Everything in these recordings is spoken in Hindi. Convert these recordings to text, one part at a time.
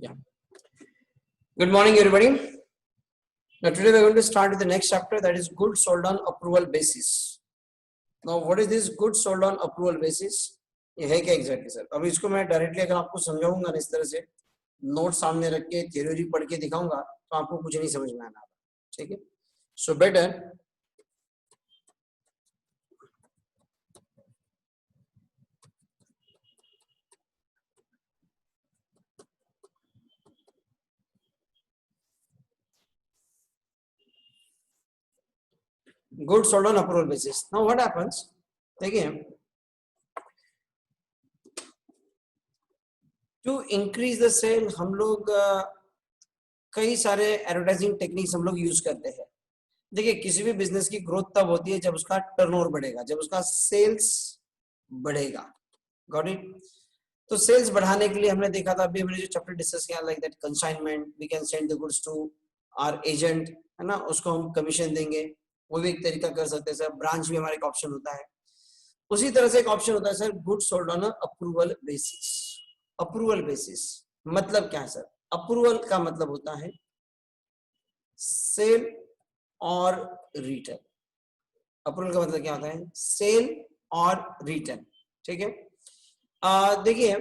Yeah. Good morning, everybody. Now, today we are going to start with the next chapter, that is goods sold on approval basis. Now, what is this goods sold on approval basis? ये है क्या exactly सर? अब इसको मैं डायरेक्टली अगर आपको समझाऊंगा इस तरह से नोट सामने रख के थ्योरी पढ़ के दिखाऊंगा तो आपको कुछ नहीं समझ में आना, ठीक है? So better goods sold on approval basis. Now what happens? देखिए, to increase the sale हम लोग कई सारे एडवर्टाइजिंग टेक्निक्स हम लोग यूज करते हैं. देखिए, किसी भी बिजनेस की ग्रोथ तब होती है जब उसका टर्नओवर बढ़ेगा, जब उसका सेल्स बढ़ेगा. Got it? तो सेल्स बढ़ाने के लिए हमने देखा था, अभी हमने जो चैप्टर डिस्कस किया, like that consignment, we can send the goods to our agent, है ना, उसको हम कमीशन देंगे, वो भी एक तरीका कर सकते हैं सर. ब्रांच भी हमारा एक ऑप्शन होता है. उसी तरह से एक ऑप्शन होता है sir goods sold on approval basis. Approval basis मतलब क्या है सर? अप्रूवल का मतलब होता है सेल और रिटर्न. अप्रूवल का मतलब क्या होता है? सेल और रिटर्न. ठीक है. देखिए,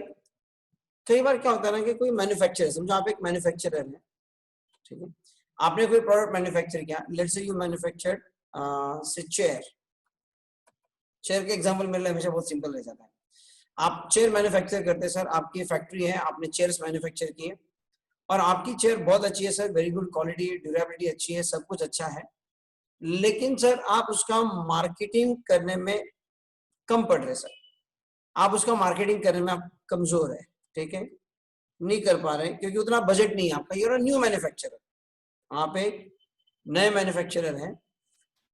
कई बार क्या होता है ना कि कोई मैन्युफैक्चरर, समझो आप एक मैन्युफैक्चरर है, ठीक है, आपने कोई प्रोडक्ट मैन्युफैक्चर किया. लेट्स से यू मैन्युफैक्चर्ड से चेयर. चेयर के एग्जांपल मेरे लिए हमेशा बहुत सिंपल रह जाता है. आप चेयर मैन्युफैक्चर करते हैं सर, आपकी फैक्ट्री है, आपने चेयर्स मैन्युफैक्चर किए और आपकी चेयर बहुत अच्छी है sir, very good quality, durability अच्छी है, सब कुछ अच्छा है, लेकिन सर आप उसका मार्केटिंग करने में कम पड़ रहे सर. आप उसका मार्केटिंग करने में आप कमजोर है, ठीक है, नहीं कर पा रहे क्योंकि उतना बजट नहीं है आपका. यूर अ न्यू मैन्युफैक्चरर, आप एक नए मैन्युफैक्चरर हैं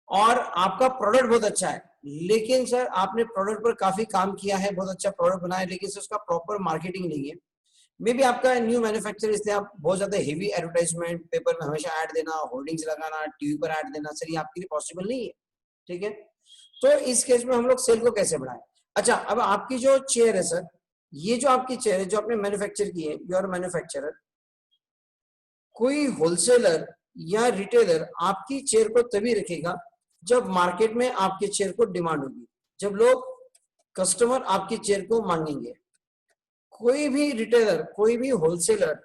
और आपका प्रोडक्ट बहुत अच्छा है, लेकिन सर आपने प्रोडक्ट पर काफी काम किया है, बहुत अच्छा प्रोडक्ट बनाया, लेकिन सर उसका प्रॉपर मार्केटिंग नहीं है. मे बी आपका न्यू मैन्युफैक्चर, इसलिए आप बहुत ज्यादा हेवी एडवर्टाइजमेंट, पेपर में हमेशा ऐड देना, होर्डिंग्स लगाना, टीवी पर ऐड देना, सर ये आपके लिए पॉसिबल नहीं है. ठीक है. तो इस केस में हम लोग सेल को कैसे बढ़ाएं? अच्छा, अब आपकी जो चेयर है सर, ये जो आपकी चेयर है जो आपने मैन्युफैक्चर की है, यूर मैन्युफैक्चरर, कोई होलसेलर या रिटेलर आपकी चेयर को तभी रखेगा जब मार्केट में आपके चेयर को डिमांड होगी, जब लोग कस्टमर आपकी चेयर को मांगेंगे. कोई भी रिटेलर, कोई भी होलसेलर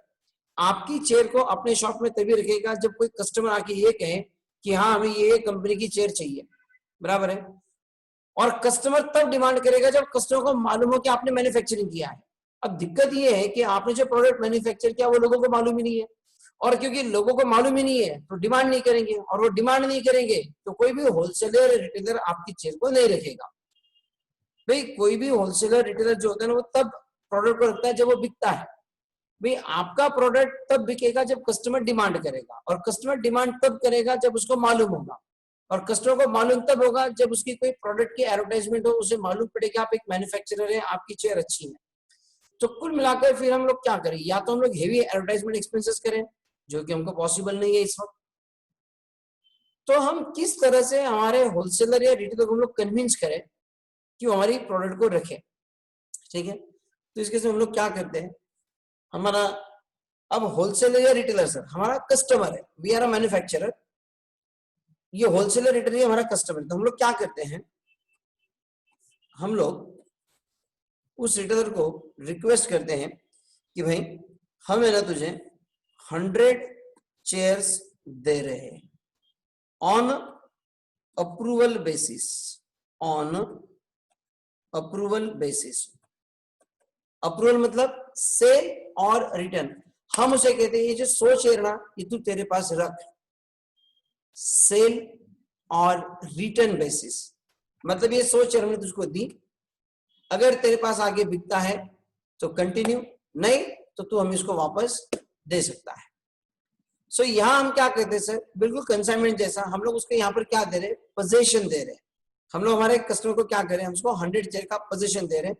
आपकी चेयर को अपने शॉप में तभी रखेगा जब कोई कस्टमर आके ये कहे कि हाँ हमें ये कंपनी की चेयर चाहिए. बराबर है? और कस्टमर तब डिमांड करेगा जब कस्टमर को मालूम हो कि आपने मैन्युफैक्चरिंग किया है. अब दिक्कत ये है कि आपने जो प्रोडक्ट मैन्युफैक्चर किया वो लोगों को मालूम ही नहीं है, और क्योंकि लोगों को मालूम ही नहीं है तो डिमांड नहीं करेंगे, और वो डिमांड नहीं करेंगे तो कोई भी होलसेलर रिटेलर आपकी चेयर को नहीं रखेगा. भाई, कोई भी होलसेलर रिटेलर जो होता है ना, वो तब प्रोडक्ट को रखता है जब वो बिकता है. भाई, आपका प्रोडक्ट तब बिकेगा जब कस्टमर डिमांड करेगा, और कस्टमर डिमांड तब करेगा जब उसको मालूम होगा, और कस्टमर को मालूम तब होगा जब उसकी कोई प्रोडक्ट की एडवर्टाइजमेंट हो, उसे मालूम पड़ेगा आप एक मैन्युफैक्चरर है, आपकी चेयर अच्छी है. तो कुल मिलाकर फिर हम लोग क्या करें? या तो हम लोग हेवी एडवर्टाइजमेंट एक्सपेंसेस करें, जो कि हमको पॉसिबल नहीं है इस वक्त. तो हम किस तरह से हमारे होलसेलर या रिटेलर को हम लोग कन्विंस करें कि वो हमारी प्रोडक्ट को रखें? ठीक है. तो इसके हम लोग क्या करते हैं, हमारा अब होलसेलर या रिटेलर सर हमारा कस्टमर है, वी आर अ मैन्युफैक्चरर, ये होलसेलर रिटेलर हमारा कस्टमर है. तो हम लोग क्या करते हैं, हम लोग उस रिटेलर को रिक्वेस्ट करते हैं कि भाई हम है ना तुझे 100 चेयर्स दे रहे हैं on approval basis. On approval basis, approval मतलब सेल और रिटर्न. हम उसे कहते हैं ये जो 100 चेयर ना, ये तू तेरे पास रख, सेल और रिटर्न बेसिस. मतलब ये 100 चेयर हमने तुझको दी, अगर तेरे पास आगे बिकता है तो कंटिन्यू, नहीं तो तू हमें इसको वापस दे सकता है. सो यहां हम क्या कहते हैं सर, बिल्कुल कंसाइनमेंट जैसा, हम लोग उसको यहाँ पर क्या दे रहे हैं? पोजीशन दे रहे हैं. हम लोग हमारे कस्टमर को क्या करें, हम उसको 100 चेयर का पोजीशन दे रहे हैं,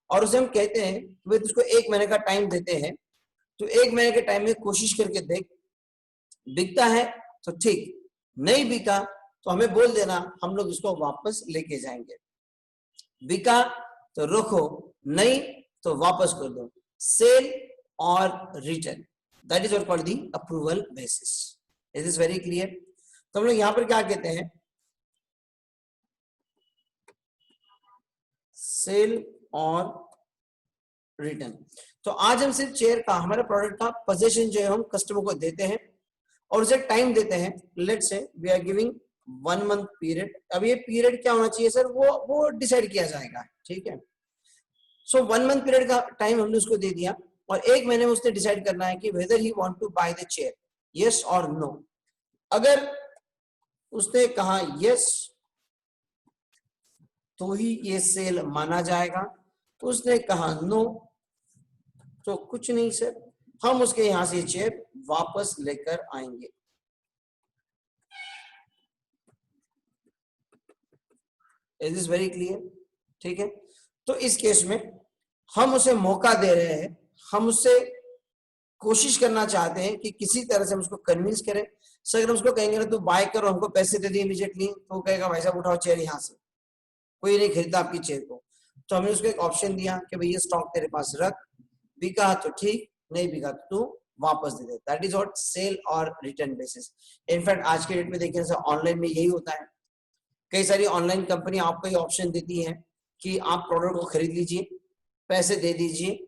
और उसे हम कहते हैं कि तुझको 1 महीने का टाइम देते हैं, तो 1 महीने के टाइम में कोशिश करके देख, बिकता है तो ठीक, नहीं बिका तो हमें बोल देना, हम लोग उसको वापस लेके जाएंगे. बिका तो रखो, नहीं तो वापस कर दो. सेल और return, that is what called the approval basis. Is this very clear? तो हम लोग यहाँ पर क्या कहते हैं, सेल और रिटर्न। तो आज हम सिर्फ चेयर का, हमारे प्रोडक्ट का पोजीशन जो है हम कस्टमर को देते हैं और उसे टाइम देते हैं। Let's say we are giving 1 month period. अब ये पीरियड क्या होना चाहिए सर, वो डिसाइड किया जाएगा, ठीक है। सो 1 मंथ पीरियड का टाइम हमने उसको दे दिया और 1 महीने में उसने डिसाइड करना है कि whether he want to buy the chair, yes और नो। अगर उसने कहा यस तो ही ये सेल माना जाएगा, उसने कहा नो तो कुछ नहीं सर, हम उसके यहां से चेयर वापस लेकर आएंगे। Is this very clear? ठीक है। तो इस केस में हम उसे मौका दे रहे हैं, हम उससे कोशिश करना चाहते हैं कि किसी तरह से हम उसको कन्विंस करें। सर अगर हम उसको कहेंगे ना तू बाय करो, हमको पैसे दे दिए इमीडिएटली, तो वो कहेगा भाई साहब उठाओ चेयर यहाँ से, कोई नहीं खरीदता आपकी चेयर को। तो हमने उसको एक ऑप्शन दिया कि भाई ये स्टॉक तेरे पास रख, बिका तो ठीक, नहीं बिका तो तू वापस दे दे। दैट इज व्हाट सेल और रिटर्न बेसिस। इनफैक्ट आज के डेट में देखिए सर ऑनलाइन में यही होता है। कई सारी ऑनलाइन कंपनी आपको ये ऑप्शन देती है कि आप प्रोडक्ट को खरीद लीजिए, पैसे दे दीजिए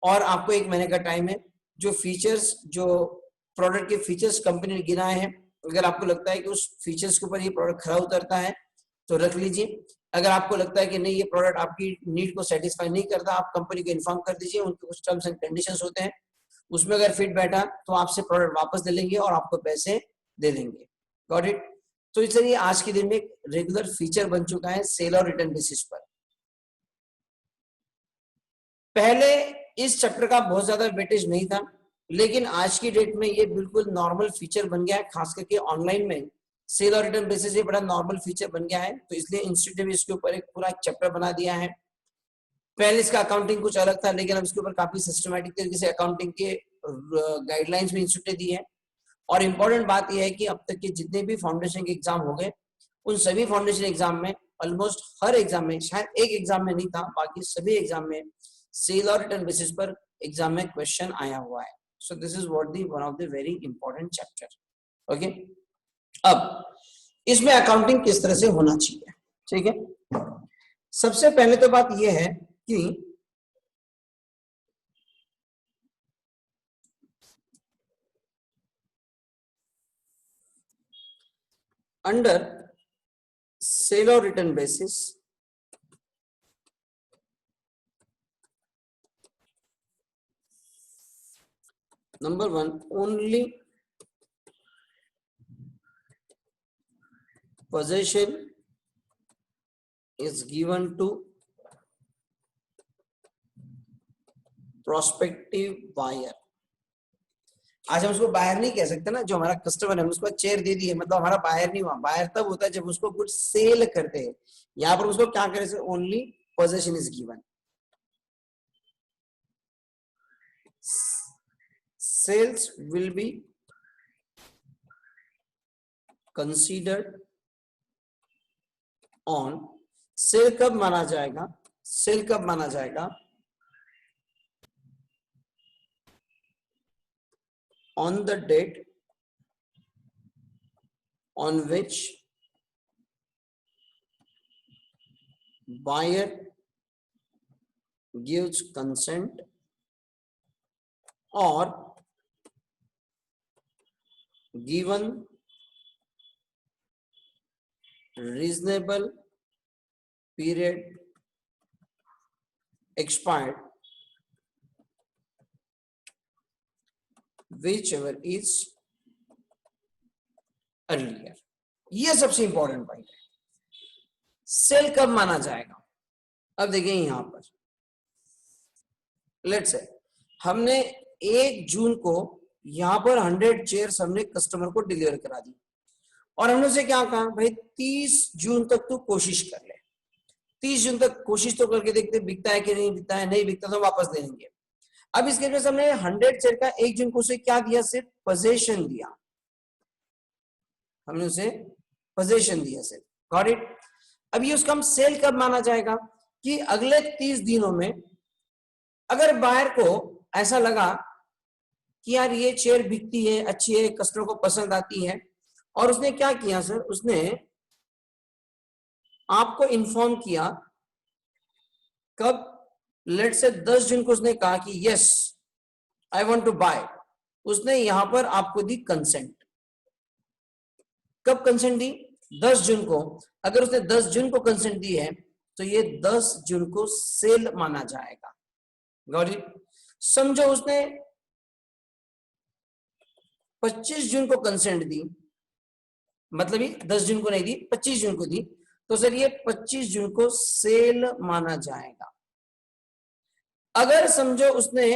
और आपको 1 महीने का टाइम है। जो फीचर्स, जो प्रोडक्ट के फीचर्स कंपनी ने गिनाए हैं, अगर आपको लगता है कि उस फीचर्स के ऊपर ये प्रोडक्ट खरा उतरता है तो रख लीजिए। अगर आपको लगता है कि नहीं ये प्रोडक्ट आपकी नीड को सेटिस्फाई नहीं करता, आप कंपनी को इन्फॉर्म कर दीजिए, उनके कुछ टर्म्स एंड कंडीशंस होते हैं, उसमें अगर फिट बैठा तो आपसे प्रोडक्ट वापस ले लेंगे और आपको पैसे दे देंगे। Got it? तो इसलिए आज के दिन में एक रेगुलर फीचर बन चुका है सेल और रिटर्न बेसिस पर। पहले इस चैप्टर का बहुत ज्यादा वेटेज नहीं था, लेकिन आज की डेट में ये बिल्कुल नॉर्मल फीचर बन गया है, खास करके ऑनलाइन में सेल और रिटर्न बेसिस ये बड़ा नॉर्मल फीचर बन गया है। तो इसलिए इंस्टीट्यूट ने इसके ऊपर एक पूरा चैप्टर बना दिया है। पहले इसका अकाउंटिंग कुछ अलग था, लेकिन अब इसके ऊपर काफी सिस्टमैटिक तरीके से अकाउंटिंग के गाइडलाइंस भी इंस्टीट्यूट ने दी है। और इम्पोर्टेंट बात यह है कि अब तक के जितने भी फाउंडेशन के एग्जाम हो गए, उन सभी फाउंडेशन एग्जाम में ऑलमोस्ट हर एग्जाम में, शायद एक एग्जाम में नहीं था, बाकी सभी एग्जाम में सेल और रिटर्न बेसिस पर एग्जाम में क्वेश्चन आया हुआ है। So this is what the one of the very important chapter. Okay, अब इसमें अकाउंटिंग किस तरह से होना चाहिए, ठीक है। सबसे पहले तो बात यह है कि अंडर सेल और return basis number 1, only possession is given to prospective buyer। आज हम उसको बायर नहीं कह सकते ना, जो हमारा कस्टमर है, हम उसको चेयर दे दी है मतलब हमारा बायर नहीं हुआ। बायर तब होता है जब उसको कुछ सेल करते हैं। यहाँ पर उसको क्या करें, only possession is given. Sales will be considered on, sale कब माना जाएगा, सेल कब माना जाएगा, on the date on which buyer gives consent or given reasonable period expired, whichever is earlier। ये सबसे इंपॉर्टेंट पॉइंट है, सेल कब माना जाएगा। अब देखिए यहां पर लेट्स से हमने 1 जून को यहां पर 100 चेयर्स हमने कस्टमर को डिलीवर करा दी और हमने उसे क्या कहा, भाई 30 जून तक तू कोशिश कर ले, 30 जून तक कोशिश तो करके देखते बिकता है कि नहीं बिकता है, नहीं बिकता तो वापस दे देंगे। अब इसके वजह से हमने 100 चेयर का 1 जून को उसे क्या दिया, सिर्फ पोजीशन दिया, हमने उसे पोजीशन दिया सिर्फ। Got it? अब ये उसका हम सेल कब माना जाएगा कि अगले 30 दिनों में अगर बायर को ऐसा लगा कि यार ये चेयर बिकती है, अच्छी है, कस्टमर को पसंद आती है, और उसने क्या किया सर, उसने आपको इन्फॉर्म किया कब, लेट से 10 जून को उसने कहा कि yes I want to buy, उसने यहां पर आपको दी कंसेंट। कब कंसेंट दी? 10 जून को। अगर उसने 10 जून को कंसेंट दी है तो ये 10 जून को सेल माना जाएगा। Got it? समझो उसने 25 जून को कंसेंट दी, मतलब ये 10 जून को नहीं दी, 25 जून को दी, तो सर ये 25 जून को सेल माना जाएगा। अगर समझो उसने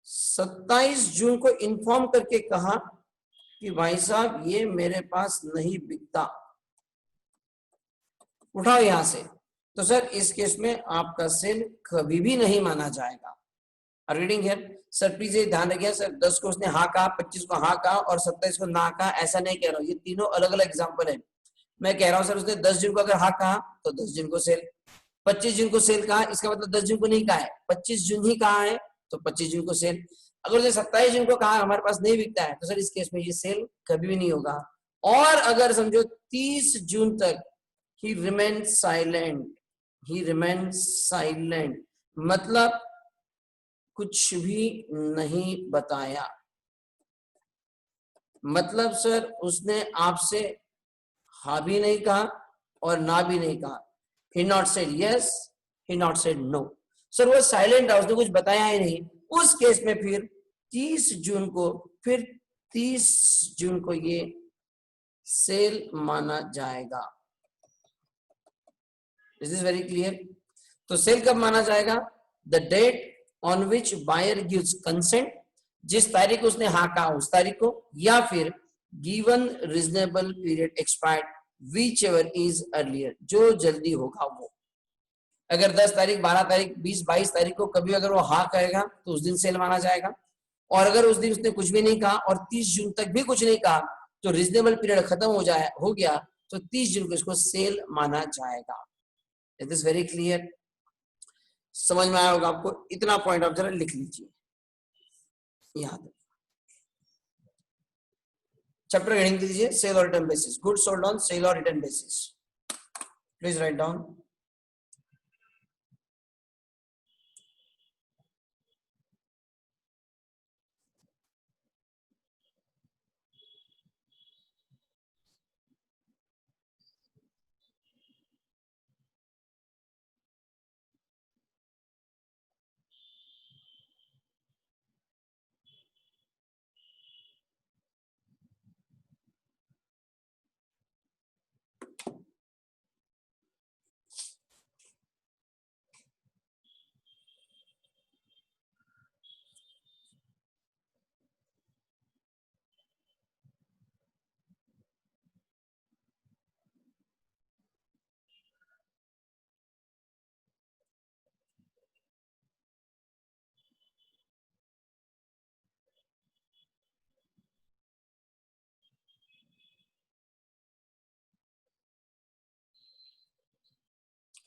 27 जून को इन्फॉर्म करके कहा कि भाई साहब ये मेरे पास नहीं बिकता, उठाओ यहां से, तो सर इस केस में आपका सेल कभी भी नहीं माना जाएगा। रीडिंग हियर सर, प्लीज ये ध्यान रखिए सर, 10 को उसने हाँ कहा, 25 को हाँ कहा और 27 को ना कहा, ऐसा नहीं कह रहा हूं, ये तीनों अलग अलग एग्जांपल है। मैं कह रहा हूं सर उसने 10 जून को अगर हाँ कहा तो 10 जून को सेल, 25 जून को सेल कहा, इसका मतलब 10 जून को नहीं कहा है, 25 जून ही कहा है तो 25 जून को सेल। अगर उसने 27 जून को कहा हमारे पास नहीं बिकता है तो सर इस केस में ये सेल कभी भी नहीं होगा। और अगर समझो 30 जून तक he remained silent, he remained silent, मतलब कुछ भी नहीं बताया, मतलब सर उसने आपसे हाँ भी नहीं कहा और ना भी नहीं कहा, he not said yes, he not said no, sir वो साइलेंट है, उसने कुछ बताया ही नहीं। उस केस में फिर 30 जून को, फिर 30 जून को ये सेल माना जाएगा। Is this very clear? तो सेल कब माना जाएगा? The date on which buyer gives consent, जिस तारीख को उसने हाँ कहा उस तारीख को, या फिर given reasonable period expired which ever is earlier, जो जल्दी होगा वो। अगर 10 तारीख, 12 तारीख, 20, 22 तारीख को कभी अगर वो हाँ कहेगा तो उस दिन सेल माना जाएगा, और अगर उस दिन उसने कुछ भी नहीं कहा और 30 जून तक भी कुछ नहीं कहा तो रीजनेबल पीरियड खत्म हो गया तो 30 जून को इसको सेल माना जाएगा। It is very clear? समझ में आया होगा आपको? इतना पॉइंट आप जरा लिख लीजिए याद। चैप्टर हेडिंग दीजिए सेल और return basis, good sold on sale और return basis, please write down.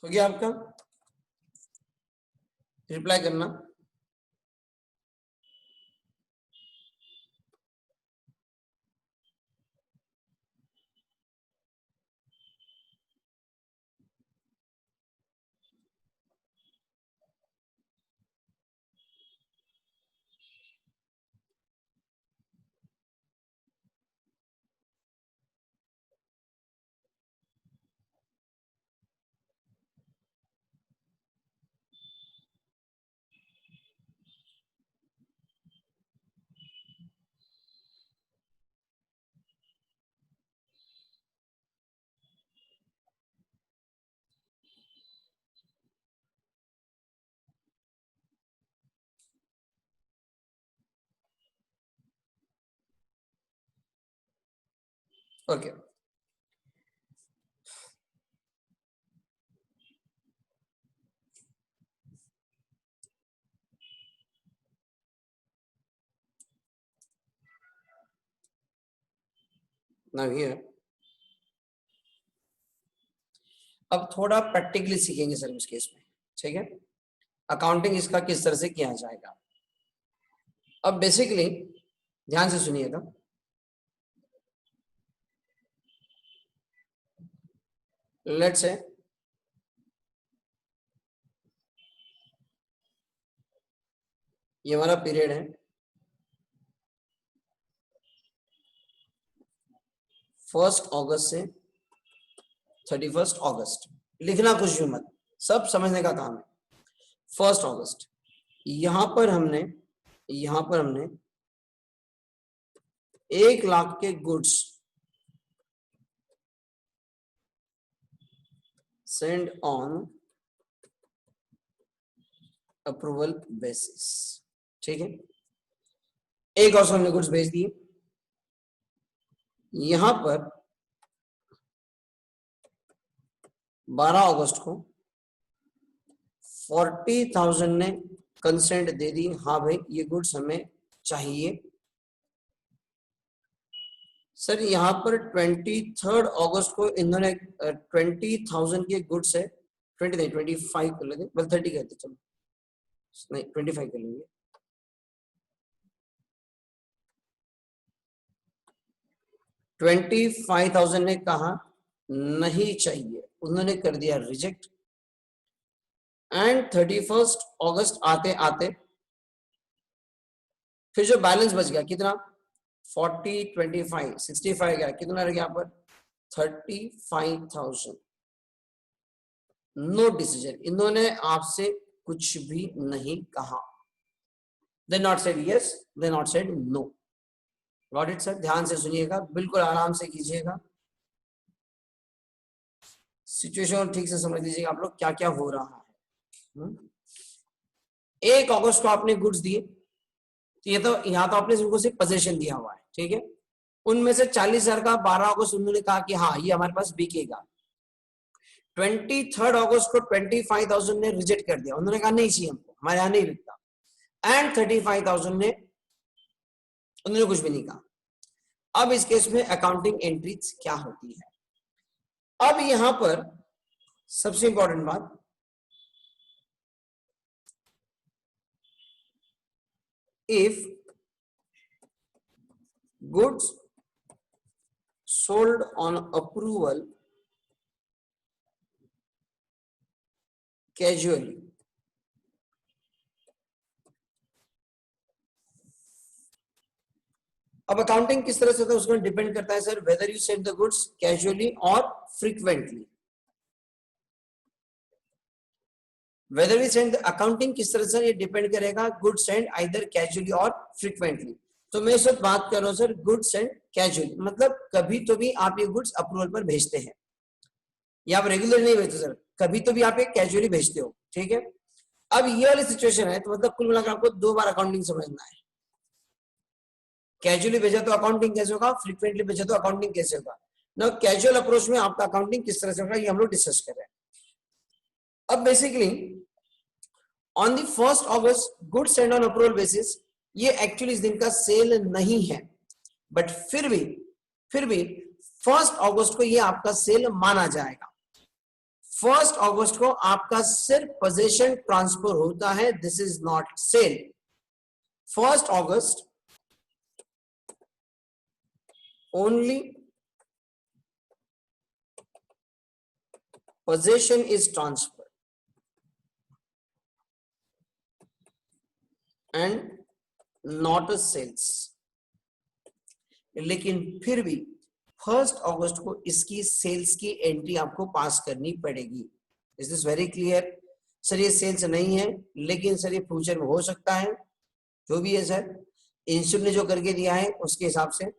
हो गया आपका? रिप्लाई करना। ओके, नाउ हियर अब थोड़ा प्रैक्टिकली सीखेंगे सर इस केस में, ठीक है? अकाउंटिंग इसका किस तरह से किया जाएगा। अब बेसिकली ध्यान से सुनिएगा, लेट्स से ये हमारा पीरियड है, 1 अगस्त से 31 अगस्त। लिखना कुछ भी मत, सब समझने का काम है। 1 अगस्त, यहां पर हमने 1 लाख के goods send on approval basis, ठीक है। 1 और हमने गुड्स भेज दिए। यहां पर 12 अगस्त को 40,000 ने कंसेंट दे दी, हाँ भाई ये गुड्स हमें चाहिए। सर यहाँ पर 23 अगस्त को इन्होंने 20,000 के गुड्स है, 20 नहीं 25 कर लेते, बल 30 कहते, चलो नहीं 25 कर लेंगे। 25,000 ने कहा नहीं चाहिए, उन्होंने कर दिया रिजेक्ट। एंड 31 अगस्त आते आते फिर जो बैलेंस बच गया कितना, 40, 25, 65 गया, कितना रह गया यहाँ पर 35,000। नो डिसीजन, इन्होंने आपसे कुछ भी नहीं कहा। They not said yes, they not said no. Got it sir? ध्यान से सुनिएगा, बिल्कुल आराम से कीजिएगा, सिचुएशन ठीक से समझ लीजिएगा आप लोग क्या क्या हो रहा है। 1 अगस्त को आपने गुड्स दिए, तो ये तो यहाँ तो आपने उनको सिर्फ पोजीशन दिया हुआ है, ठीक है। उनमें से 40,000 का 12 अगस्त उन्होंने कहा कि हाँ ये हमारे पास बिकेगा। 23 अगस्त को 25,000 ने रिजेक्ट कर दिया, उन्होंने कहा नहीं चाहिए हमको, हमारे यहाँ नहीं बिकता। एंड 35,000 ने उन्होंने कुछ भी नहीं कहा। अब इस केस में अकाउंटिंग एंट्रीज क्या होती है? अब यहां पर सबसे इंपॉर्टेंट बात, if goods sold on approval casually, अब अकाउंटिंग किस तरह से होता है उसमें डिपेंड करता है sir, whether you send the goods casually और frequently. Whether we send accounting किस तरह से, ये डिपेंड करेगा गुड्स सेंड आइदर कैजुअली और फ्रीक्वेंटली। तो मैं सब बात कर रहा हूं सर गुड्स सेंड कैजुअली, मतलब कभी तो भी आप ये गुड्स अप्रूवल पर भेजते हैं, या आप रेगुलर नहीं भेजते सर, कभी तो भी आप ये कैजुअली भेजते हो, ठीक है। अब ये वाली सिचुएशन है, तो मतलब कुल मिलाकर आपको 2 बार अकाउंटिंग समझना है। कैजुअली भेजा तो अकाउंटिंग कैसे होगा, फ्रीक्वेंटली भेजा तो अकाउंटिंग कैसे होगा ना। कैजुअल अप्रोच में आपका अकाउंटिंग किस तरह से होगा ये हम लोग डिस्कस कर रहे हैं। अब बेसिकली ऑन द 1 अगस्त goods send on approval basis, ये एक्चुअली इस दिन का सेल नहीं है, बट फिर भी 1 अगस्त को ये आपका सेल माना जाएगा। 1 अगस्त को आपका सिर्फ पोजीशन ट्रांसफर होता है, this is not sale. 1 August only possession is transferred and not a sales। लेकिन फिर भी 1 अगस्त को इसकी सेल्स की एंट्री आपको पास करनी पड़ेगी। Is this very clear? Sir ये सेल्स नहीं है, लेकिन सर ये फ्यूचर में हो सकता है, जो भी है सर इंस्टीट्यूट ने जो करके दिया है उसके हिसाब से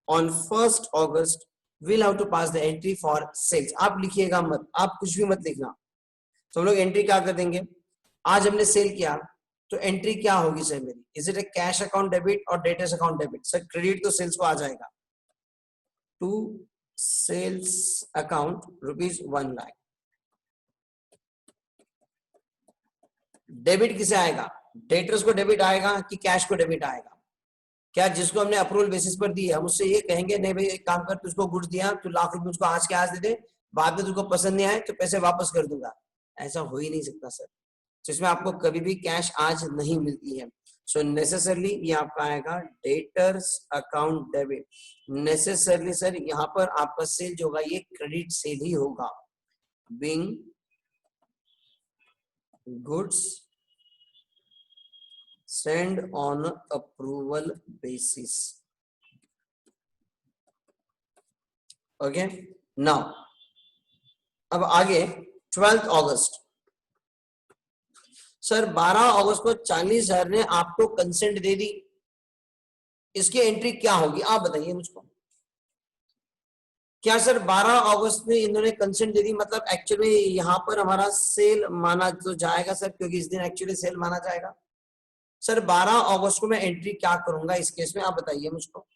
on 1 August we'll have to pass the entry for sales। आप लिखिएगा मत, आप कुछ भी मत लिखना। तो हम लोग एंट्री क्या कर देंगे, आज हमने सेल किया तो एंट्री क्या होगी सर मेरी, is it a cash account debit और debtors account debit? Sir credit तो सेल्स को आ जाएगा, to sales account ₹1 lakh. Debit किसे आएगा, डेटर्स को डेबिट आएगा कि कैश को डेबिट आएगा? क्या जिसको हमने अप्रूवल बेसिस पर दी है हम उससे ये कहेंगे नहीं भाई एक काम कर, तुझको गुड्स दिया तो ₹1,00,000 मुझको आज के आज दे दे, बाद में तुझको पसंद नहीं आए तो पैसे वापस कर दूंगा? ऐसा हो ही नहीं सकता सर, जिसमें आपको कभी भी कैश आज नहीं मिलती है। सो नेसेसरली ये आपका आएगा debtors account debit. Necessarily sir यहाँ पर आपका सेल जो होगा ये क्रेडिट सेल ही होगा। Being goods send on approval basis. Okay now अब आगे 12 अगस्त सर 12 अगस्त को 40,000 ने आपको कंसेंट दे दी, इसकी एंट्री क्या होगी आप बताइए मुझको। क्या सर 12 अगस्त में इन्होंने कंसेंट दे दी, मतलब एक्चुअली यहाँ पर हमारा सेल माना तो जाएगा सर, क्योंकि इस दिन एक्चुअली सेल माना जाएगा। सर 12 अगस्त को मैं एंट्री क्या करूंगा इस केस में आप बताइए मुझको।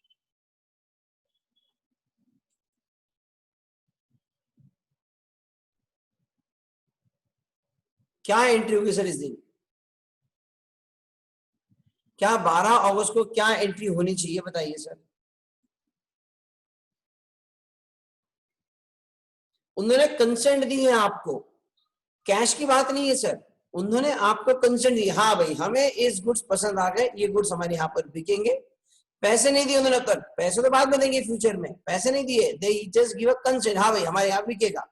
क्या एंट्री होगी सर इस दिन, क्या 12 अगस्त को क्या एंट्री होनी चाहिए बताइए सर। उन्होंने कंसेंट दी है आपको, कैश की बात नहीं है सर, उन्होंने आपको कंसेंट दी, हाँ भाई हमें इस गुड्स पसंद आ गए, ये गुड्स हमारे यहाँ पर बिकेंगे। पैसे नहीं दिए उन्होंने, कर पैसे तो बाद में देंगे फ्यूचर में, पैसे नहीं दिए, they just give a consent, हाँ भाई हमारे यहाँ बिकेगा,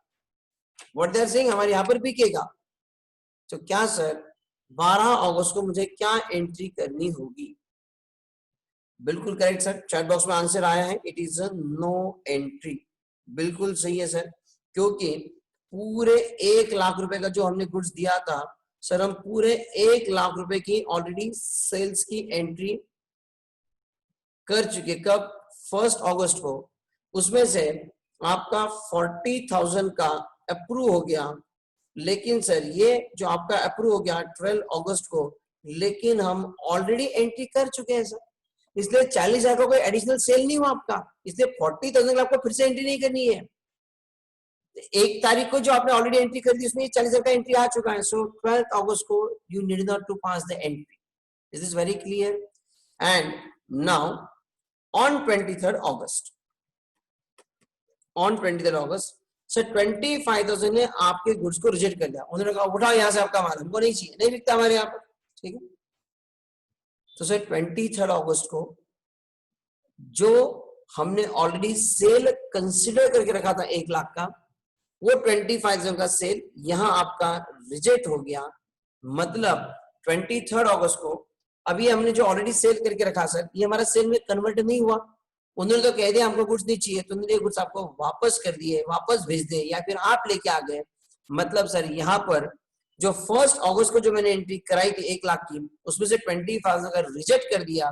व्हाट दे आर सेइंग हमारे यहाँ पर बिकेगा। तो क्या सर 12 अगस्त को मुझे क्या एंट्री करनी होगी। बिल्कुल करेक्ट सर, चैट बॉक्स में आंसर आया है, it is a no entry. बिल्कुल सही है सर, क्योंकि पूरे 1 लाख रुपए का जो हमने गुड्स दिया था सर, हम पूरे 1 लाख रुपए की ऑलरेडी सेल्स की एंट्री कर चुके। कब 1 अगस्त को, उसमें से आपका 40,000 का अप्रूव हो गया, लेकिन सर ये जो आपका अप्रूव हो गया 12 अगस्त को, लेकिन हम ऑलरेडी एंट्री कर चुके हैं सर, इसलिए 40,000 का कोई एडिशनल सेल नहीं हुआ आपका, इसलिए 40,000 आपको फिर से एंट्री नहीं करनी है। 1 तारीख को जो आपने ऑलरेडी एंट्री कर दी उसमें 40,000 का एंट्री आ चुका है, सो 12 अगस्त को you need not to pass the entry. This is very clear. And now on 23rd August, on 23rd August sir 25,000 ने आपके गुड्स को रिजेक्ट कर दिया, उन्होंने कहा उठाओ यहाँ से आपका माल, हमको नहीं चाहिए, नहीं बिकता हमारे यहाँ पर, ठीक है। तो सर 23rd अगस्त को जो हमने ऑलरेडी सेल कंसिडर करके रखा था 1 लाख का, वो 25,000 का सेल यहाँ आपका रिजेक्ट हो गया। मतलब 23rd अगस्त को अभी हमने जो ऑलरेडी सेल करके रखा सर, ये हमारा सेल में कन्वर्ट नहीं हुआ, उन्होंने तो कह दिया हमको गुड्स नहीं चाहिए, तो उन्होंने गुड्स आपको वापस कर दिए, वापस भेज दे, या फिर आप लेके आ गए। मतलब सर यहाँ पर जो 1 अगस्त को जो मैंने एंट्री कराई थी 1 लाख की, उसमें से 25,000 का रिजेक्ट कर दिया,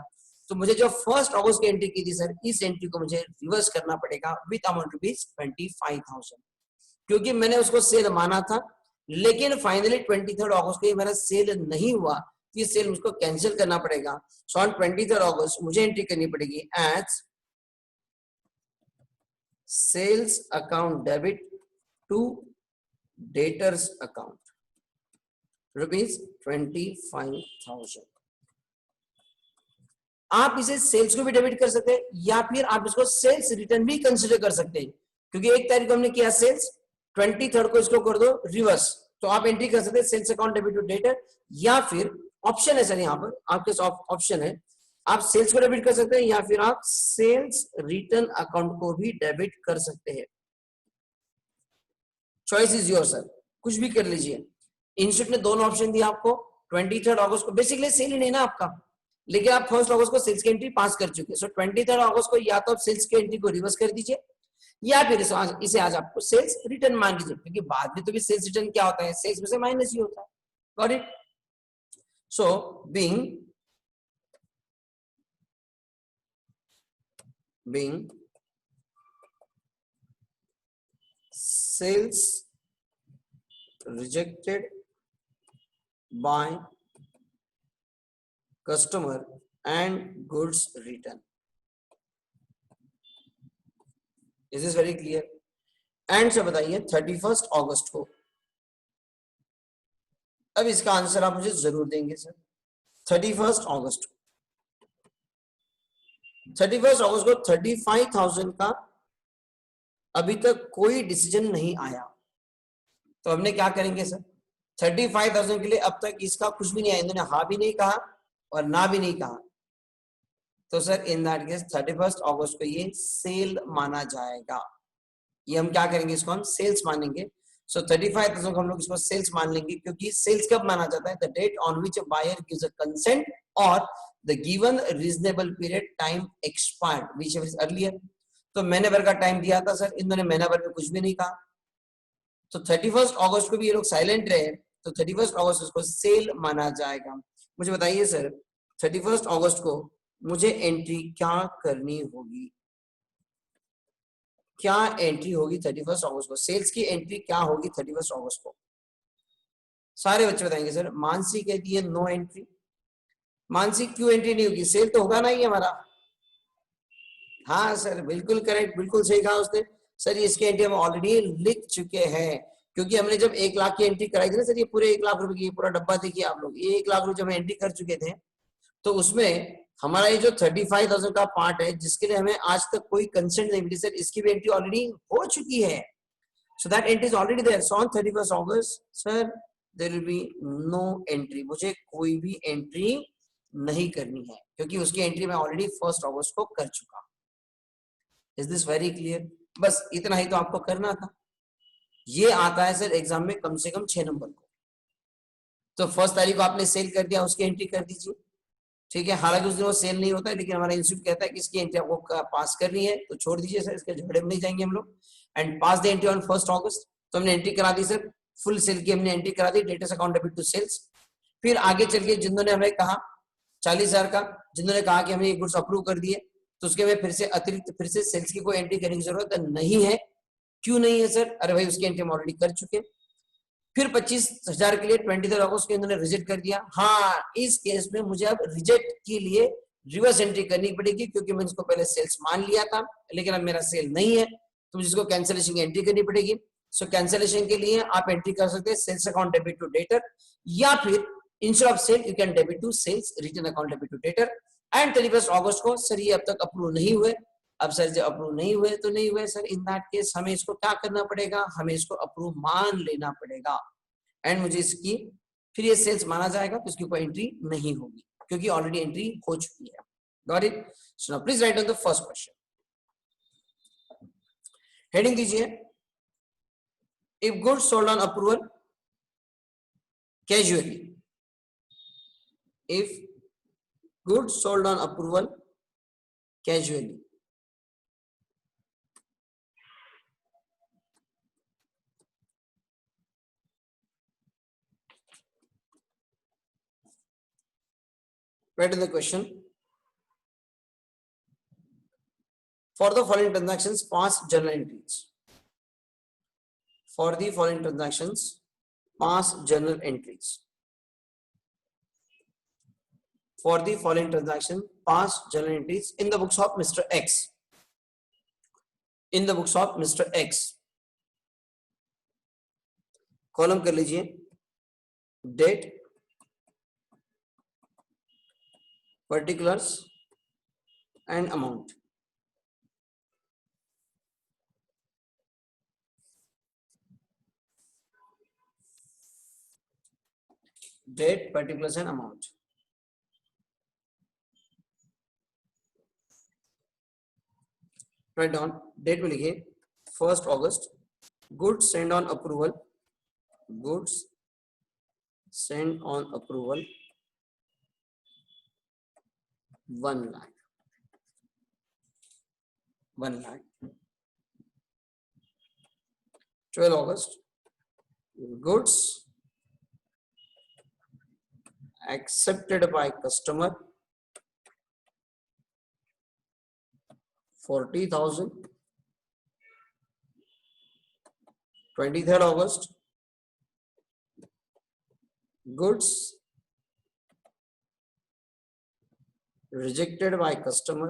तो मुझे जो 1 अगस्त की एंट्री की थी सर, इस एंट्री को मुझे रिवर्स करना पड़ेगा विद अमाउंट रुपीज 25,000, क्योंकि मैंने उसको सेल माना था, लेकिन फाइनली 23rd अगस्त को ये मेरा सेल नहीं हुआ, ये सेल मुझको कैंसिल करना पड़ेगा। सो ऑन 23rd अगस्त मुझे एंट्री करनी पड़ेगी as sales account debit to debtors account rupees 25,000। आप इसे सेल्स को भी डेबिट कर सकते हैं, या फिर आप इसको सेल्स रिटर्न भी कंसिडर कर सकते हैं, क्योंकि 1 तारीख को हमने किया सेल्स, 23rd को इसको कर दो रिवर्स, तो आप एंट्री कर सकते हैं sales account debit to debtor, या फिर ऑप्शन है सर यहाँ पर आपके ऑप्शन है, आप सेल्स को डेबिट कर सकते हैं या फिर आप सेल्स रिटर्न अकाउंट को भी डेबिट कर सकते हैं। चॉइस इज योर सर, कुछ भी कर लीजिए। इंस्टीट्यूट ने दोनों ऑप्शन दिया आपको। 23rd अगस्त को बेसिकली सेल ही नहीं ना आपका, लेकिन आप 1 अगस्त को सेल्स की एंट्री पास कर चुके हैं, सो 23rd अगस्त को या तो आप सेल्स की एंट्री को रिवर्स कर दीजिए, या फिर इसे आज आपको सेल्स रिटर्न मान लीजिए, क्योंकि बाद में तो भी सेल्स रिटर्न क्या होता है, सेल्स में से माइनस ही होता है। Got it. So being sales rejected by customer and goods return. Is this very clear? And से बताइए 31 अगस्त को, अब इसका आंसर आप मुझे जरूर देंगे सर। 31 अगस्त 31 अगस्त को 35,000 का अभी तक कोई डिसीजन नहीं आया, तो हमने क्या करेंगे सर, 35,000 के लिए अब तक इसका कुछ भी नहीं आया, इन्होंने हाँ भी नहीं कहा और ना भी नहीं कहा, तो सर इन दैट केस 31 अगस्त को ये सेल माना जाएगा। ये हम क्या करेंगे, इसको हम सेल्स मानेंगे। सो 35,000 को हम लोग इसको सेल्स मान लेंगे, क्योंकि सेल्स कब माना जाता है, the date on which buyer gives a consent और the given reasonable period time expired which is earlier. तो महीने भर का टाइम दिया था सर, इन्होंने महीना भर में कुछ भी नहीं कहा, तो 31 अगस्त को भी ये लोग साइलेंट रहे, तो 31 अगस्त इसको सेल माना जाएगा। मुझे बताइए सर 31 अगस्त को मुझे एंट्री क्या करनी होगी, क्या एंट्री होगी 31 अगस्त को, सेल्स की एंट्री क्या होगी 31 अगस्त को? सारे बच्चे बताएंगे सर। मानसी कहती है नो एंट्री। मानसी क्यों एंट्री नहीं होगी, सेल तो होगा ना ये हमारा। हाँ सर बिल्कुल करेक्ट, बिल्कुल सही कहा उसने। सर इसकी एंट्री हम ऑलरेडी लिख चुके हैं, क्योंकि हमने जब 1 लाख की एंट्री कराई थी ना सर, ये पूरे 1 लाख रुपए की पूरा डब्बा देखिए आप लोग, ये 1 लाख रुपए जब हम एंट्री कर चुके थे, तो उसमें हमारा ये जो 35,000 का पार्ट है जिसके लिए हमें आज तक कोई कंसेंट नहीं मिली सर, इसकी भी एंट्री ऑलरेडी हो चुकी है। So that entry is already there. So on 31st August, sir, there will be no entry. मुझे कोई भी एंट्री नहीं करनी है, क्योंकि उसकी एंट्री मैं ऑलरेडी 1 अगस्त को कर चुका। Is this very clear? बस इतना ही तो आपको करना था। ये आता है सर एग्जाम में कम से कम 6 नंबर को। तो 1 तारीख को आपने सेल कर दिया, उसकी एंट्री कर दीजिए, ठीक है। हालांकि उस दिन वो सेल नहीं होता है, लेकिन हमारा इंस्टीट्यूट कहता है कि इसकी एंट्री आपको पास करनी है, तो छोड़ दीजिए सर, इसके झगड़े में नहीं जाएंगे हम लोग। And pass the entry on 1 अगस्त, तो हमने एंट्री करा दी सर, फुल सेल की हमने एंट्री करा दी, debtors account debit to sales. फिर आगे चल के जिन्होंने हमें कहा 40,000 का, जिन्होंने कहा कि हमने ये गुड्स अप्रूव कर दिए, तो उसके में फिर से अतिरिक्त फिर से सेल्स की कोई एंट्री करने की जरूरत नहीं है। क्यों नहीं है सर? अरे भाई उसकी एंट्री हम ऑलरेडी कर चुके। फिर 25,000 के लिए 23 अगस्त को इन्होंने रिजेक्ट कर दिया। हाँ, इस केस में मुझे अब रिजेक्ट के लिए रिवर्स एंट्री करनी पड़ेगी, क्योंकि मैंने इसको पहले सेल्स मान लिया था, लेकिन अब मेरा सेल नहीं है, तो मुझे इसको कैंसिलेशन की एंट्री करनी पड़ेगी। सो कैंसिलेशन के लिए आप एंट्री कर सकते हैं sales account debit to debtor, या फिर instead of sale you can debit to sales return account debit to debtor. And 31 अगस्त को सर ये अब तक अप्रूव नहीं हुए। अब सर जब अप्रूव नहीं हुए तो नहीं हुए सर, इन दैट केस हमें इसको क्या करना पड़ेगा, हमें इसको अप्रूव मान लेना पड़ेगा। एंड मुझे इसकी फिर ये सेल्स माना जाएगा, तो इसकी कोई एंट्री नहीं होगी, क्योंकि ऑलरेडी एंट्री हो चुकी है। Got it? So now please write down the first question. Heading दीजिए, if goods sold on approval casually, if goods sold on approval casually, write in the question, for the following transactions pass journal entries, for the following transactions pass journal entries, for the following transaction pass journal entries in the books of Mr. X, in the books of Mr. X। Column कर लीजिए date, particulars and amount। Date, particulars and amount। Write down, date में लिखिए 1 अगस्त, goods send on approval, goods send on approval 1 lakh, 1 lakh. 12 अगस्त, goods accepted by customer 40,000। 23rd August, goods rejected by customer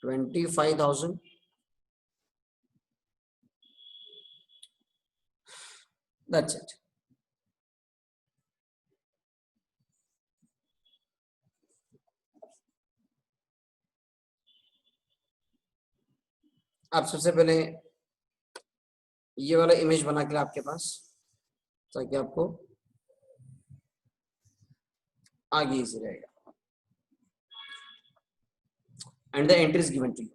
25,000। That's it। आप सबसे पहले ये वाला इमेज बना के आपके पास, ताकि आपको आगे इजी रहेगा। And the entry is given to you.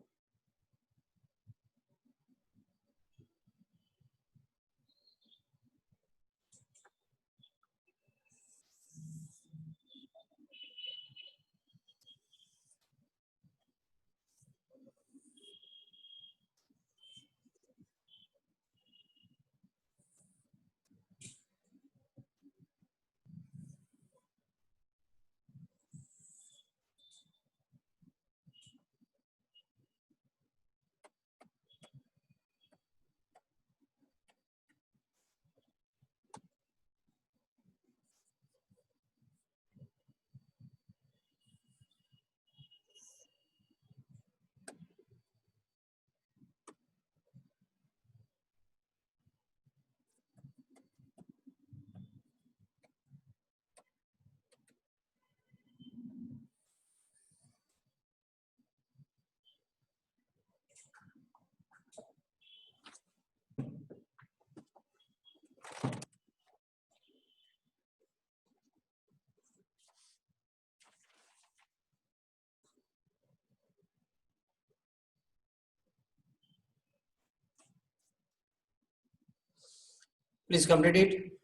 Please complete it.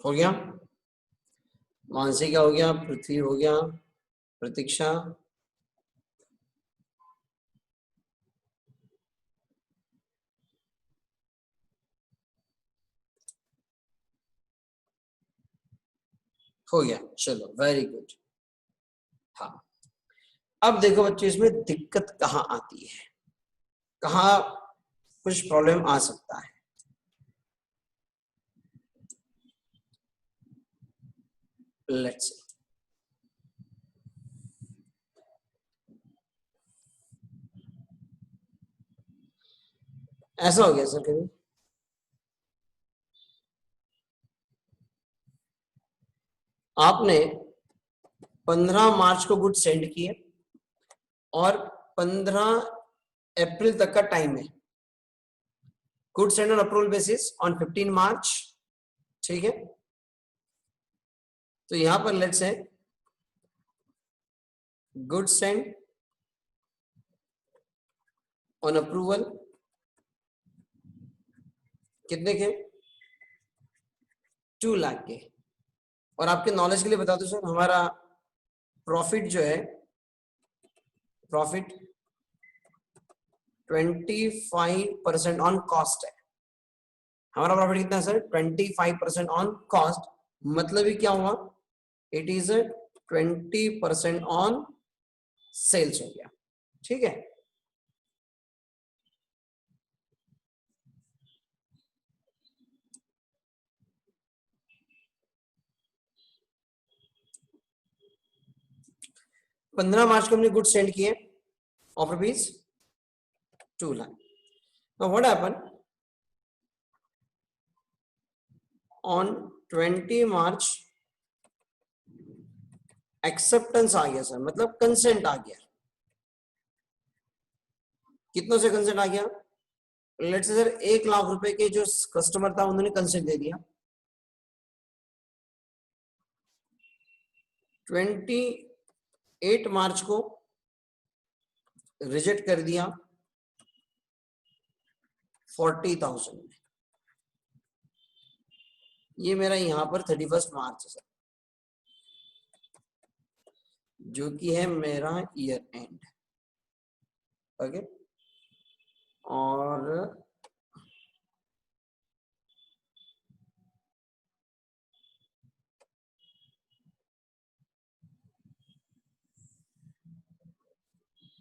हो गया? मानसी का हो गया, पृथ्वी हो गया, प्रतीक्षा, हो गया। चलो वेरी गुड। हाँ, अब देखो बच्चों, इसमें दिक्कत कहाँ आती है, कहाँ कुछ प्रॉब्लम आ सकता है। Let's see. ऐसा हो गया सर कभी आपने 15 मार्च को गुड सेंड किए और 15 अप्रैल तक का टाइम है। Good send on approval basis on 15 मार्च, ठीक है। तो यहां पर let's say good send on approval कितने के? 2 लाख के। और आपके नॉलेज के लिए बता दो सर, हमारा प्रॉफिट जो है, प्रॉफिट 25% ऑन कॉस्ट है। हमारा प्रॉफिट कितना है सर? 25% on cost. मतलब ही क्या हुआ? इट इज 20% ऑन सेल्स हो गया, ठीक है। पंद्रह मार्च को हमने गुड सेंड किए of rupees 2 lakh. Now what happened on 20 March? Acceptance आ गया सर, मतलब कंसेंट आ गया। कितनों से कंसेंट आ गया? लेट्स से सर 1 लाख रुपए के जो कस्टमर था उन्होंने कंसेंट दे दिया। 28 मार्च को रिजेक्ट कर दिया 40,000 में। ये मेरा यहां पर 31 मार्च है सर, जो कि है मेरा ईयर एंड, ओके। और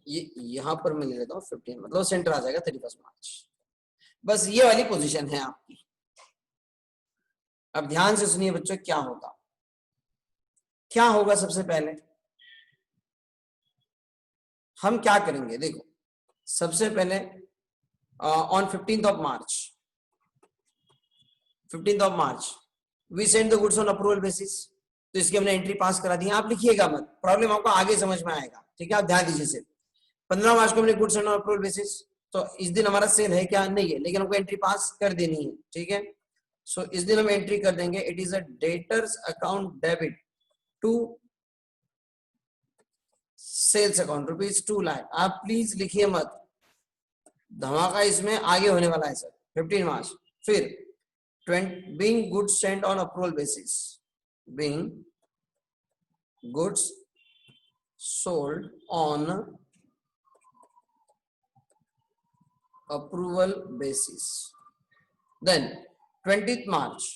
ये यहां पर मैं ले लेता हूँ 15, मतलब सेंटर आ जाएगा 31 मार्च। बस ये वाली पोजीशन है आपकी। अब ध्यान से सुनिए बच्चों, क्या होगा, क्या होगा सबसे पहले? हम क्या करेंगे, देखो सबसे पहले on 15th of March, 15th of March we send the goods on approval basis, तो इसकी हमने एंट्री पास करा दी। आप लिखिएगा मत, प्रॉब्लम आपको आगे समझ में आएगा, ठीक है, आप ध्यान दीजिए सिर्फ। 15 मार्च को हमने गुड्स ऑन अप्रूवल बेसिस, तो इस दिन हमारा सेल है क्या, नहीं है, लेकिन हमको एंट्री पास कर देनी है, ठीक है। सो इस दिन हम एंट्री कर देंगे, it is a debtors account debit to sales account ₹2 lakh. आप प्लीज लिखिए मत, धमाका इसमें आगे होने वाला है सर। 15 मार्च, फिर being goods sent on approval basis, being goods sold on approval basis, then 20th मार्च।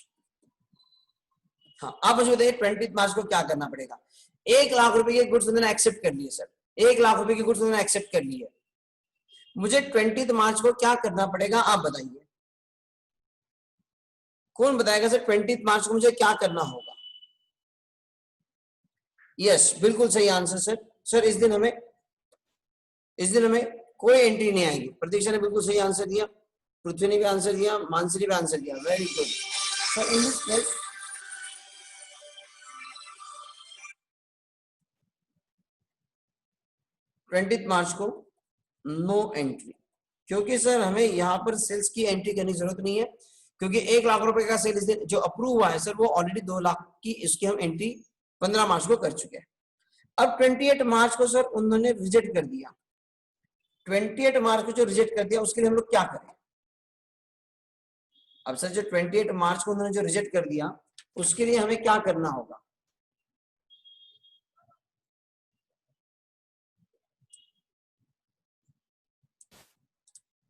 हाँ, आप मुझे बताइए 20th मार्च को क्या करना पड़ेगा। 1 लाख रुपए के गुड्स उन्होंने एक्सेप्ट कर लिए सर, 1 लाख रुपए के गुड्स उन्होंने एक्सेप्ट कर लिए। मुझे 20th मार्च को क्या करना पड़ेगा, आप बताइए, कौन बताएगा सर 20th मार्च को मुझे क्या करना होगा। यस, बिल्कुल सही आंसर सर। सर इस दिन हमें कोई एंट्री नहीं आएगी। प्रतीक्षा ने बिल्कुल सही आंसर दिया, पृथ्वी ने भी आंसर दिया, मानसी ने भी आंसर दिया, very good sir. In this case 20th मार्च को नो एंट्री, क्योंकि सर हमें यहाँ पर सेल्स की एंट्री करने की जरूरत नहीं है, क्योंकि 1 लाख रुपए का सेल इस दिन जो अप्रूव हुआ है सर, वो ऑलरेडी 2 लाख की इसकी हम एंट्री 15 मार्च को कर चुके हैं। अब 28 मार्च को सर उन्होंने रिजेक्ट कर दिया। 28 मार्च को जो रिजेक्ट कर दिया उसके लिए हम लोग क्या करें। अब सर जो 28 मार्च को उन्होंने जो रिजेक्ट कर दिया उसके लिए हमें क्या करना होगा।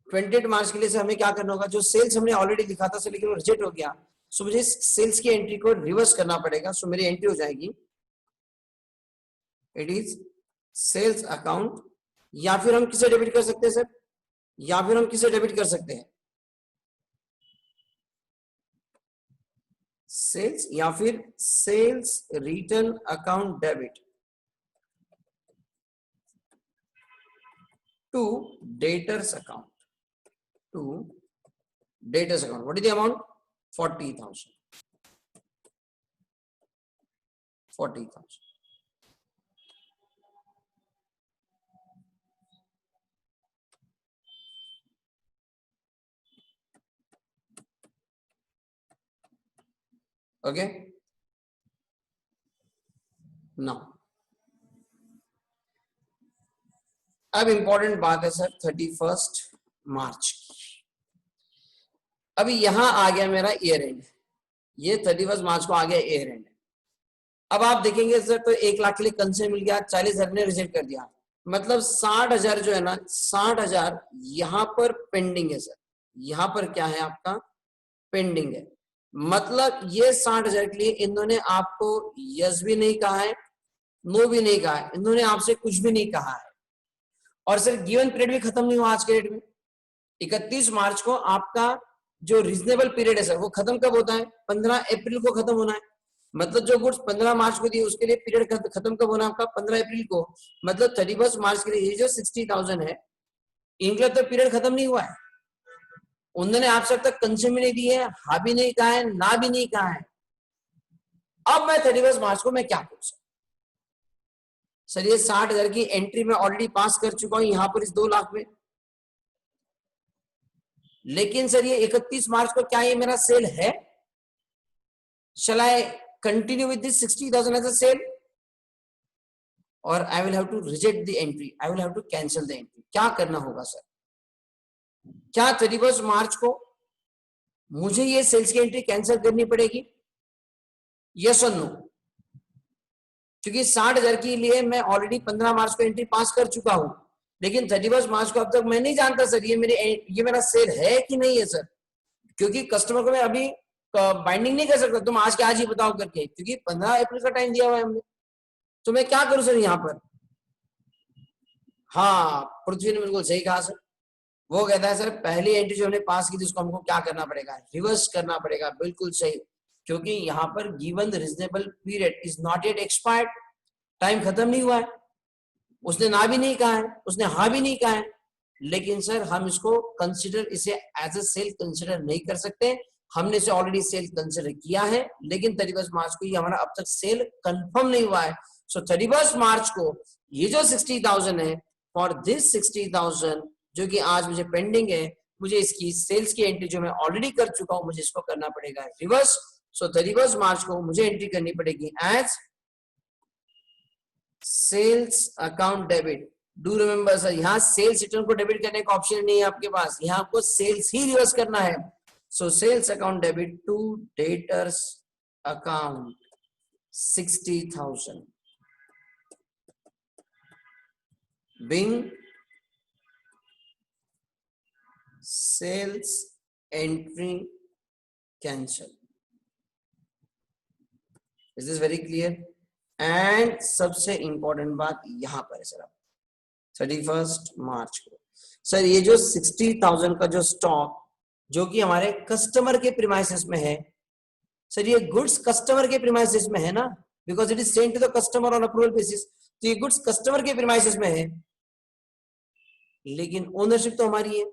ट्वेंटी मार्च के लिए से हमें क्या करना होगा, जो सेल्स हमने ऑलरेडी लिखा था सर लेकिन वो रिजेक्ट हो गया, सो मुझे सेल्स की एंट्री को रिवर्स करना पड़ेगा। सो मेरी एंट्री हो जाएगी, इट इज सेल्स अकाउंट, या फिर हम किसे डेबिट कर सकते हैं सर, या फिर हम किसे डेबिट कर सकते हैं, सेल्स या फिर sales return account debit to debtors account, to debtors account. What is the amount? 40,000. 40,000. Okay. Now, अब इंपॉर्टेंट बात है सर 31 मार्च की। अभी यहां आ गया मेरा ईयर एंड, ये 31 मार्च को आ गया ईयर एंड। अब आप देखेंगे सर तो 1 लाख के लिए कंसेशन मिल गया, 40,000 ने रिजेक्ट कर दिया, मतलब 60,000 जो है ना, 60,000 यहां पर पेंडिंग है सर। यहां पर क्या है आपका, पेंडिंग है। मतलब ये 60,000 के लिए इन्होंने आपको यस भी नहीं कहा है, नो भी नहीं कहा है, इन्होंने आपसे कुछ भी नहीं कहा है। और सर गिवन पीरियड भी खत्म नहीं हुआ आज के डेट में। 31 मार्च को आपका जो रीजनेबल पीरियड है सर वो खत्म कब होता है, 15 अप्रैल को खत्म होना है। मतलब जो गुड्स 15 मार्च को दिए उसके लिए पीरियड खत्म कब होना है आपका, 15 अप्रैल को। मतलब 31 मार्च के लिए ये जो 60,000 है इनका तो पीरियड खत्म नहीं हुआ है। उन्होंने आपसे अब तक कंसेशन भी नहीं दी है, हाँ भी नहीं कहा है, ना भी नहीं कहा है। अब मैं 31 मार्च को मैं क्या करूं सर, ये 60,000 की एंट्री में ऑलरेडी पास कर चुका हूं यहां पर इस 2 लाख में। लेकिन सर ये 31 मार्च को क्या ये मेरा सेल है, shall I continue with this 60,000 as a sale or I will have to reject the entry, I will have to cancel the entry। क्या करना होगा सर, क्या 31 मार्च को मुझे ये सेल्स की एंट्री कैंसिल करनी पड़ेगी, यस और नो। क्योंकि 60,000 के लिए मैं ऑलरेडी 15 मार्च को एंट्री पास कर चुका हूं, लेकिन 31 मार्च को अब तक मैं नहीं जानता सर ये मेरा सेल है कि नहीं है सर। क्योंकि कस्टमर को मैं अभी बाइंडिंग नहीं कर सकता, तुम आज के आज ही बताओ करके, क्योंकि 15 अप्रैल का टाइम दिया हुआ है हमने। तो मैं क्या करूं सर यहाँ पर। हाँ, पृथ्वी ने बिल्कुल सही कहा सर। वो कहता है सर पहली एंट्री जो हमने पास की थी उसको हमको क्या करना पड़ेगा, रिवर्स करना पड़ेगा। बिल्कुल सही, क्योंकि यहाँ पर given reasonable period is not yet expired, time खत्म नहीं हुआ है। उसने ना भी नहीं कहा है, उसने हाँ भी नहीं कहा है, लेकिन सर हम इसको कंसिडर, इसे एज अ सेल कंसिडर नहीं कर सकते। हमने इसे ऑलरेडी सेल कंसिडर किया है, लेकिन 31 मार्च को ये हमारा अब तक सेल कंफर्म नहीं हुआ है। सो 31 मार्च को ये जो 60,000 है, फॉर दिस 60,000 जो कि आज मुझे पेंडिंग है, मुझे इसकी सेल्स की एंट्री जो मैं ऑलरेडी कर चुका हूं, मुझे इसको करना पड़ेगा रिवर्स। सो 31 मार्च को मुझे एंट्री करनी पड़ेगी as sales account debit. Do remember sir, यहाँ सेल्स रिटर्न को डेबिट करने का ऑप्शन नहीं है आपके पास, यहाँ आपको सेल्स ही रिवर्स करना है। So sales account debit to debtors account 60,000 being sales entry cancel. Is this very clear? And सबसे इंपॉर्टेंट बात यहां पर है सर, 31 मार्च को सर ये जो 60,000 का जो स्टॉक जो कि हमारे कस्टमर के प्रीमाइसेस में है, सर ये गुड्स कस्टमर के प्रीमाइसेस में है ना, because it is sent to the customer on approval basis. तो ये गुड्स कस्टमर के प्रीमाइसेस में है, लेकिन ओनरशिप तो हमारी है।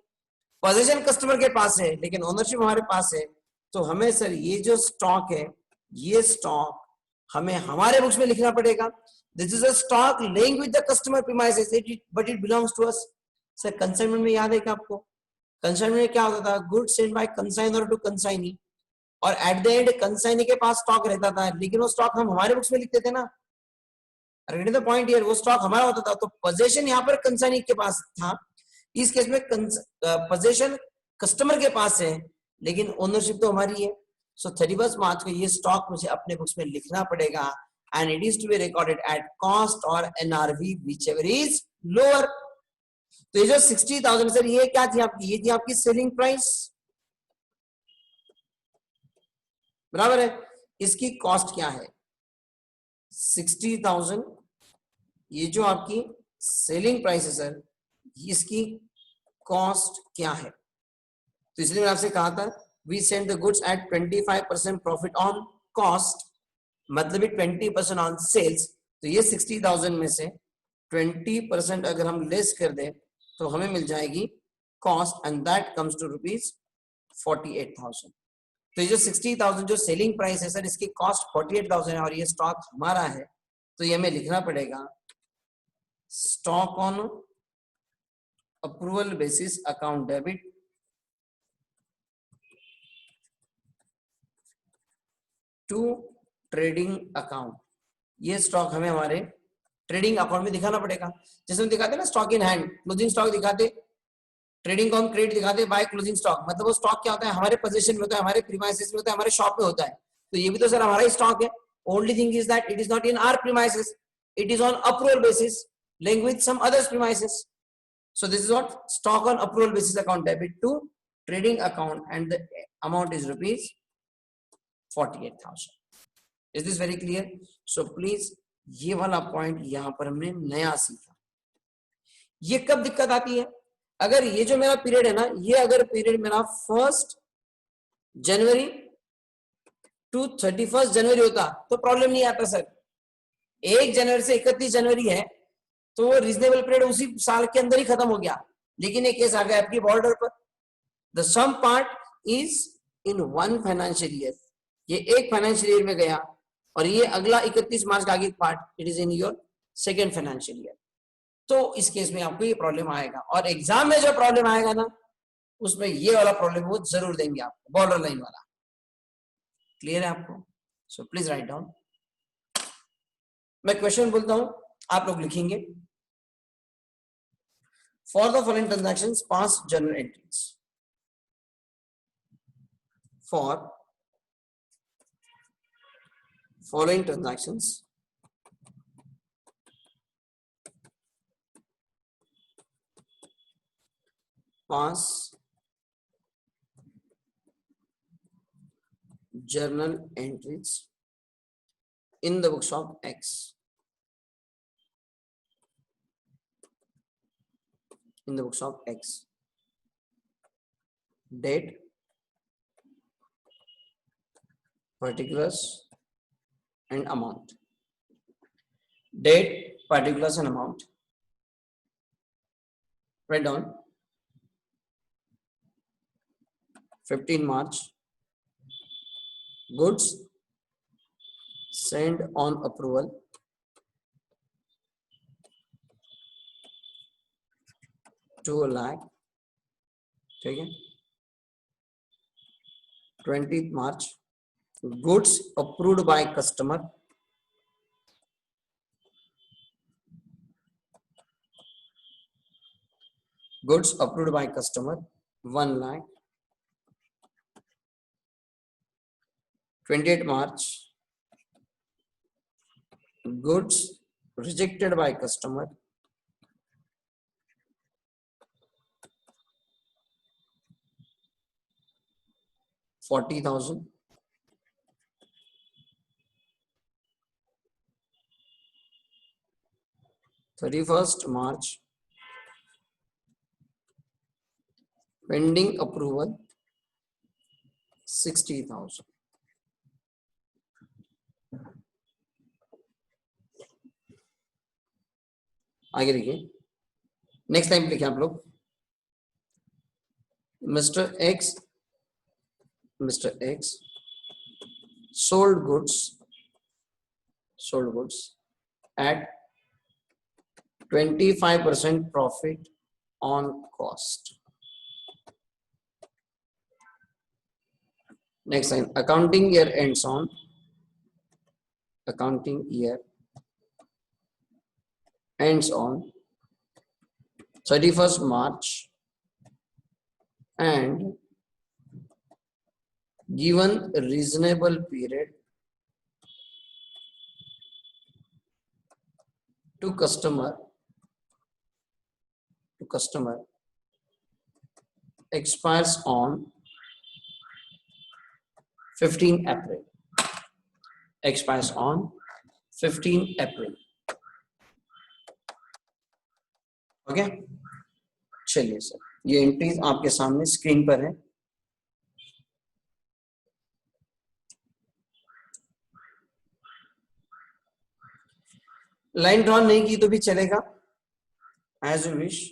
पोजीशन कस्टमर के पास है, लेकिन ओनरशिप हमारे पास है। तो हमें सर ये जो स्टॉक है, ये स्टॉक हमें हमारे बुक्स में लिखना पड़ेगा। This is a stock lying with the customer premises but it belongs to us. Sir consignment में याद है क्या आपको? कंसाइनमेंट में क्या होता था? Good sent by consignor to consignee, और एट द एंड कंसाइनी के पास स्टॉक रहता था, लेकिन वो स्टॉक हम हमारे बुक्स में लिखते थे ना। द पॉइंट हियर, वो स्टॉक हमारा होता था। तो पोजीशन यहाँ पर कंसाइनी के पास था, इस केस में पोजीशन कस्टमर के पास है, लेकिन ओनरशिप तो हमारी है। सो 31 मार्च को ये स्टॉक मुझे अपने बुक्स में लिखना पड़ेगा and it is to be recorded at cost और एनआरवी व्हिचएवर इज लोअर। तो ये जो 60,000 सर ये क्या थी आपकी? ये थी आपकी सेलिंग प्राइस, बराबर है। इसकी कॉस्ट क्या है? 60,000, ये जो आपकी सेलिंग प्राइस है सर, इसकी कॉस्ट क्या है? तो इसलिए मैंने आपसे कहा था we send the goods at 25% profit on cost, मतलब 20% ऑन सेल्स। तो ये 60,000 में से 20% अगर हम लेस कर दें तो हमें मिल जाएगी cost, and that comes to rupees 48,000। तो ये जो 60,000 जो सेलिंग प्राइस है सर, इसकी कॉस्ट 48,000 है, और ये स्टॉक हमारा है। तो ये हमें लिखना पड़ेगा stock on approval basis account debit to trading account. ये स्टॉक हमें हमारे ट्रेडिंग अकाउंट में दिखाना पड़ेगा। जैसे हम दिखाते ना stock in hand, closing stock दिखाते, ट्रेडिंग को हम क्रेडिट दिखाते बाय क्लोजिंग स्टॉक, मतलब वो स्टॉक क्या होता है? हमारे पोजीशन में होता है, हमारे प्रीमाइसेस में होता है, हमारे शॉप में होता है। तो ये भी तो सर हमारा ही स्टॉक है। Only thing is that it is not in our premises, it is on approval basis link with some others premises. So this is what stock on accrual basis account debit to trading account, and the amount is rupees 48,000. Is this very clear? So please ये वाला पॉइंट यहां पर हमने नया सीखा। ये कब दिक्कत आती है? अगर ये जो मेरा पीरियड है ना, ये अगर पीरियड मेरा 1 जनवरी टू 31 जनवरी होता तो प्रॉब्लम नहीं आता सर। 1 जनवरी से 31 जनवरी है तो वो रीजनेबल पीरियड उसी साल के अंदर ही खत्म हो गया, लेकिन एक केस आ गया आपकी बॉर्डर पर। The some part is in 1 financial year, ये एक फाइनेंशियल ईयर में गया, और ये अगला 31 मार्च का आगे part it is in your 2nd financial year. तो इस केस में आपको ये प्रॉब्लम आएगा, और एग्जाम में जो प्रॉब्लम आएगा ना, उसमें ये वाला प्रॉब्लम वो जरूर देंगे आपको, बॉर्डर लाइन वाला। क्लियर है आपको? So please write down. मैं क्वेश्चन बोलता हूं, आप लोग लिखेंगे। For the following transactions, pass journal entries. For following transactions, pass journal entries in the books of X. In the books of X. Date, particulars, and amount. Date, particulars, and amount. Write down 15 March. Goods send on approval 2 lakh. ठीक है. 20th March. Goods approved by customer. Goods approved by customer 1 lakh. 28th March. Goods rejected by customer 40,000. 31st March. Pending approval 60,000. आगे देखिए. नेक्स्ट टाइम लिखे आप लोग. Mister x sold goods at 25% profit on cost. Next time, accounting year ends on 31st March and given a reasonable period to customer expires on 15 April. Expires on 15 April. Okay. चलिए सर, ये एंट्रीज आपके सामने स्क्रीन पर है. लाइन ड्रॉ नहीं की तो भी चलेगा, एज यू विश.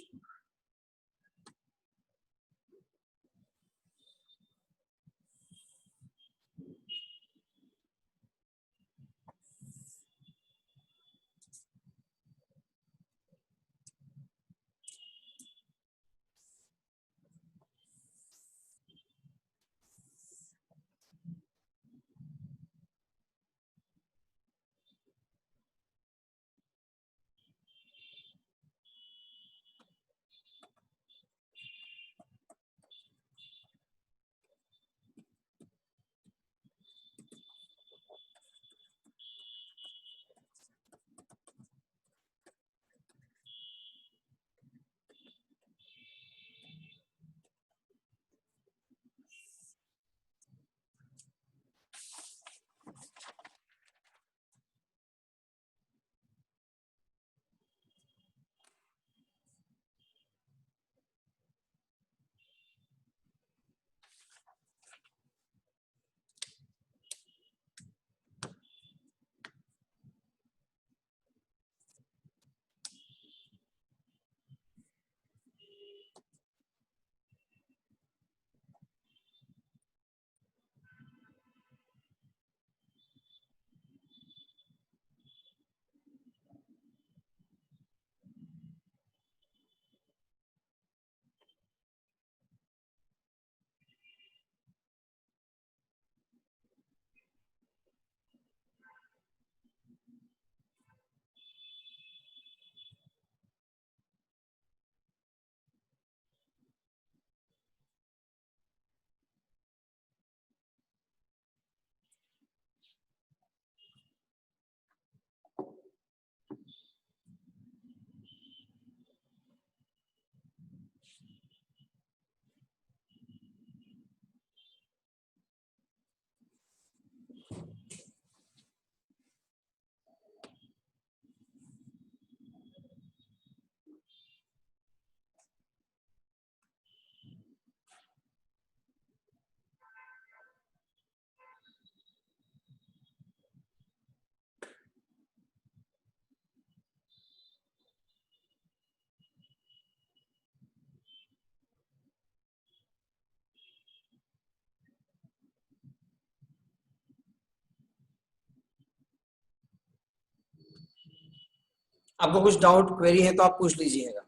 आपको कुछ डाउट क्वेरी है तो आप पूछ लीजिएगा।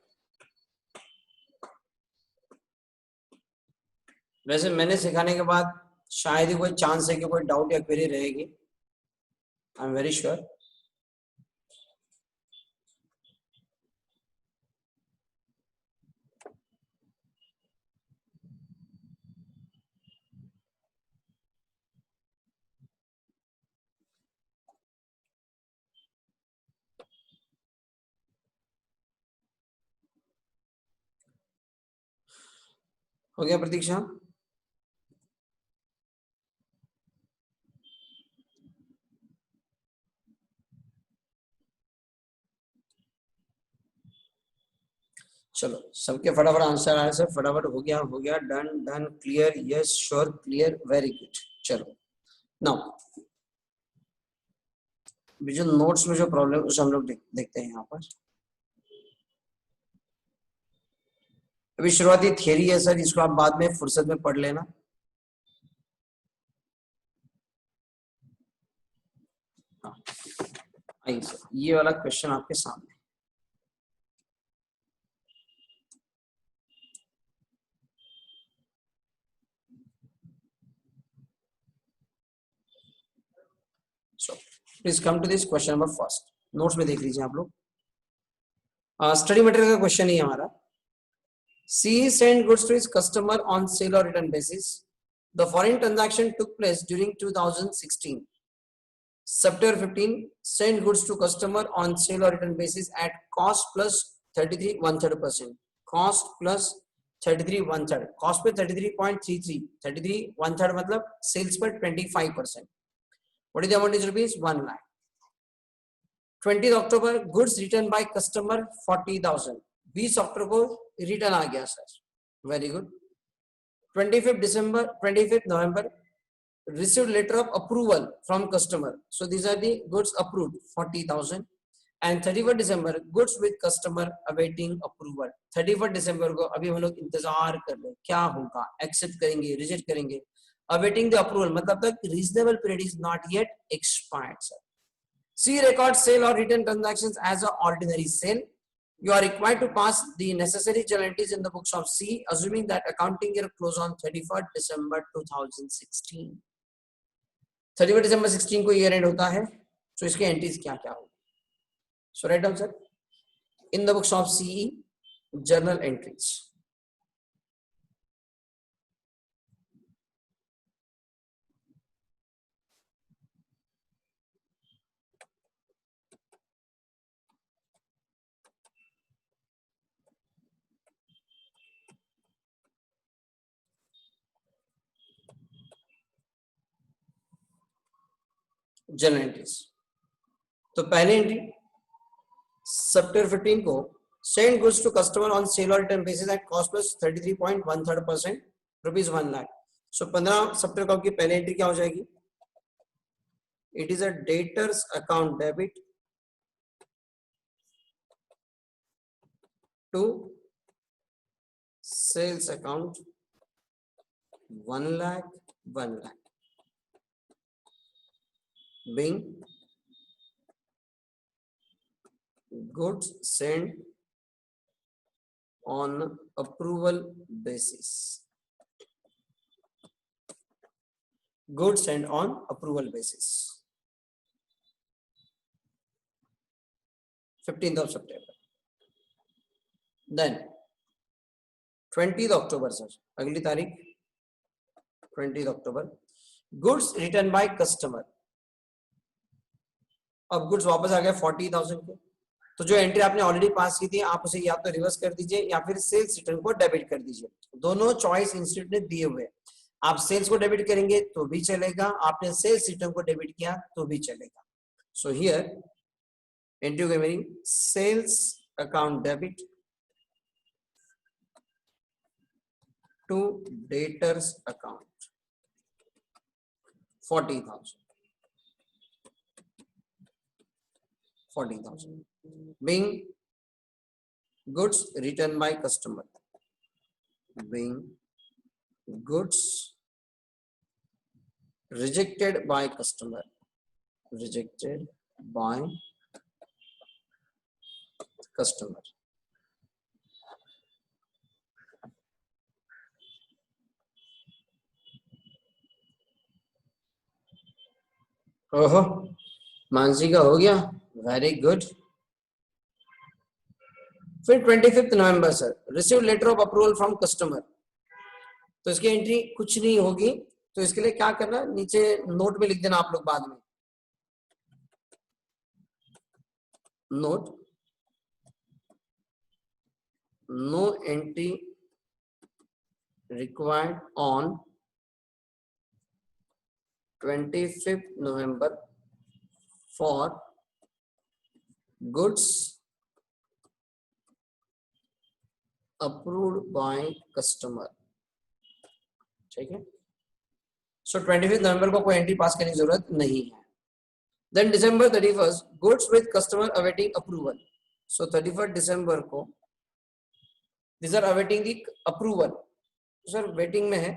वैसे मैंने सिखाने के बाद शायद ही कोई चांस है कि कोई डाउट या क्वेरी रहेगी, आई एम वेरी श्योर। हो गया प्रतीक्षा? चलो सबके फटाफट आंसर आए सर, फटाफट हो गया, done done, clear, yes, sure, clear, very good. चलो नाउ जो नोट्स में जो प्रॉब्लम उसे हम लोग देखते हैं यहाँ पर। अभी शुरुआती थियरी है सर, इसको आप बाद में फुर्सत में पढ़ लेना। हाँ, आइए सर, ये वाला क्वेश्चन आपके सामने। So please come to this question number first. Notes में देख लीजिए आप लोग। स्टडी मटेरियल का क्वेश्चन ही हमारा। C sent goods to his customer on sale or return basis. The foreign transaction took place during 2016. September 15 sent goods to customer on sale or return basis at cost plus 33 1/3%. Cost plus 33 1/3. Cost पे 33.33. 33 1/3 मतलब sales पर 25%. What is the amount is rupees 1 lakh. 20th October goods returned by customer 40,000. 20 अक्टूबर को रिटर्न आ गया sir, very good. 25th November received letter of approval from customer, so these are the goods approved 40,000, and 31st December goods with customer awaiting approval। 31st December को अभी हम लोग इंतजार कर रहे हैं क्या होगा, एक्सेप्ट करेंगे, रिजेक्ट करेंगे। awaiting the approval मतलब तक reasonable period is not yet expired sir। C records sale or return transactions as an ordinary sale। You are required to pass the necessary journal entries in the books of C, assuming that accounting year close on 31st December 2016। 31st December 16 को ईयर एंड होता है, तो इसके एंट्रीज क्या क्या होगी? So write down sir in the books of CE journal entries. Journal entries, तो पहले एंट्री September 15 को send goods to customer on sale or return basis at cost plus 33.13% rupees 1 lakh। सो 15 सितंबर को आपकी पहली एंट्री क्या हो जाएगी? It is a debtors account debit to sales account 1 lakh 1 lakh being goods sent on approval basis। goods sent on approval basis 15th of September। then 20th October sir, अगली तारीख 20th October goods returned by customer। अब गुड्स वापस आ गया 40,000 के, तो जो एंट्री आपने ऑलरेडी पास की थी आप उसे या तो रिवर्स कर दीजिए या फिर सेल्स रिटर्न को डेबिट कर दीजिए। दोनों चॉइस इंस्टीट्यूट ने दिए हुए। आप सेल्स को डेबिट करेंगे तो भी चलेगा, आपने सेल्स रिटर्न को डेबिट किया तो भी चलेगा। सो हियर एंट्री गई मेरी sales account debit to debtors account 40,000 being goods returned by customer, being goods rejected by customer, rejected by customer. ओहो, मानसी का हो गया, वेरी गुड। फिर 25 नवंबर sir, receive letter of approval from customer, तो इसकी एंट्री कुछ नहीं होगी, तो इसके लिए क्या करना, नीचे नोट में लिख देना आप लोग बाद में, note, no entry required on 25 November for goods approved by customer, ठीक है। सो 25 नवंबर को कोई एंट्री पास करने की जरूरत नहीं है। Then December 31 goods with customer awaiting approval, so 31 दिसंबर को this are awaiting the approval, sir waiting में है,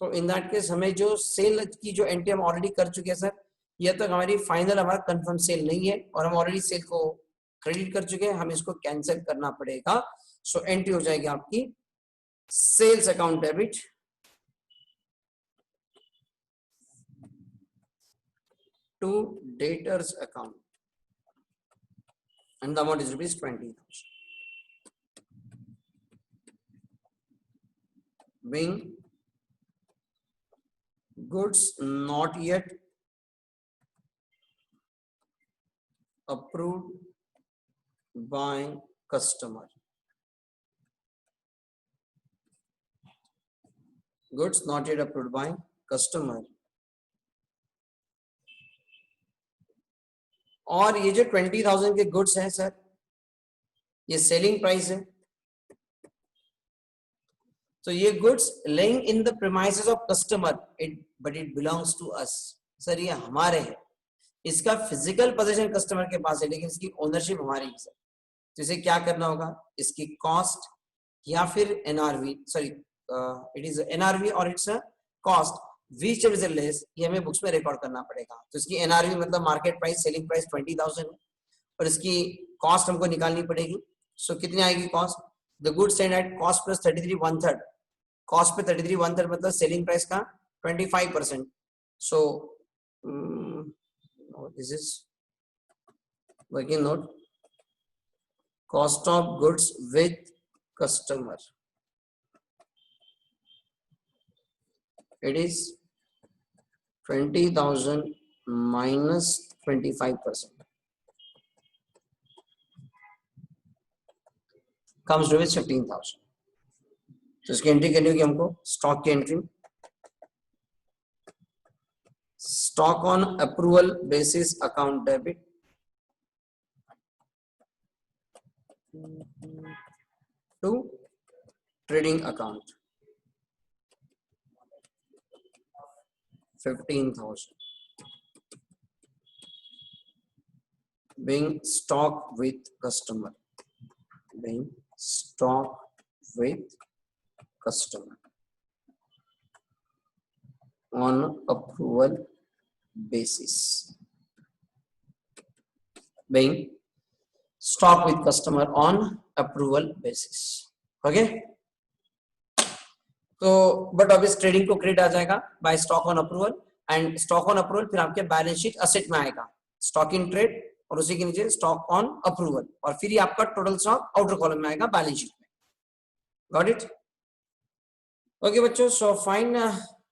तो इन दैट केस हमें जो सेल की जो एंट्री हम ऑलरेडी कर चुके हैं सर, यह तक हमारी फाइनल हमारा कंफर्म सेल नहीं है और हम ऑलरेडी सेल को क्रेडिट कर चुके हैं, हमें इसको कैंसिल करना पड़ेगा। सो एंट्री हो जाएगी आपकी sales account debit to debtors account and the amount is rupees 20,000. Being goods not yet approved by customer. Goods not yet approved by customer. और ये जो 20,000 के गुड्स हैं सर, ये सेलिंग प्राइस है, तो ये goods lying in the premises of customer, but it belongs to us, sir ये हमारे हैं, इसका फिजिकल पोजीशन कस्टमर के पास है लेकिन इसकी ओनरशिप हमारी है सर। तो इसे क्या करना होगा, इसकी कॉस्ट या फिर NRV, sorry it is NRV और it's a cost which is less, ये हमें बुक्स में रिकॉर्ड करना पड़ेगा। तो इसकी एनआरवी मतलब मार्केट प्राइस, सेलिंग प्राइस 20,000 है और इसकी कॉस्ट हमको निकालनी पड़ेगी। सो कितनी आएगी cost, the goods stand at cost plus 33 1/3, cost पे 33 1/3 मतलब सेलिंग प्राइस का 25%। So this is working note, cost of goods with customer, it is 20,000 minus 25% comes to 15,000। तो इसकी एंट्री करनी होगी हमको, स्टॉक की entry, stock on approval basis account debit to trading account 15,000 being stock with customer, being stock with customer on approval basis, being stock with customer on approval basis, okay. तो बट अब इस ट्रेडिंग को क्रेडिट आ जाएगा by stock on approval, and stock on approval फिर आपके बैलेंस शीट असेट में आएगा, स्टॉक इन ट्रेड और उसी के नीचे स्टॉक ऑन अप्रूवल, और फिर ये आपका टोटल स्टॉक आउटर कॉलम में आएगा बैलेंस शीट में। Got it? ओके बच्चों, so fine,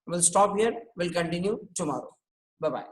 will stop here, will continue tomorrow, bye bye.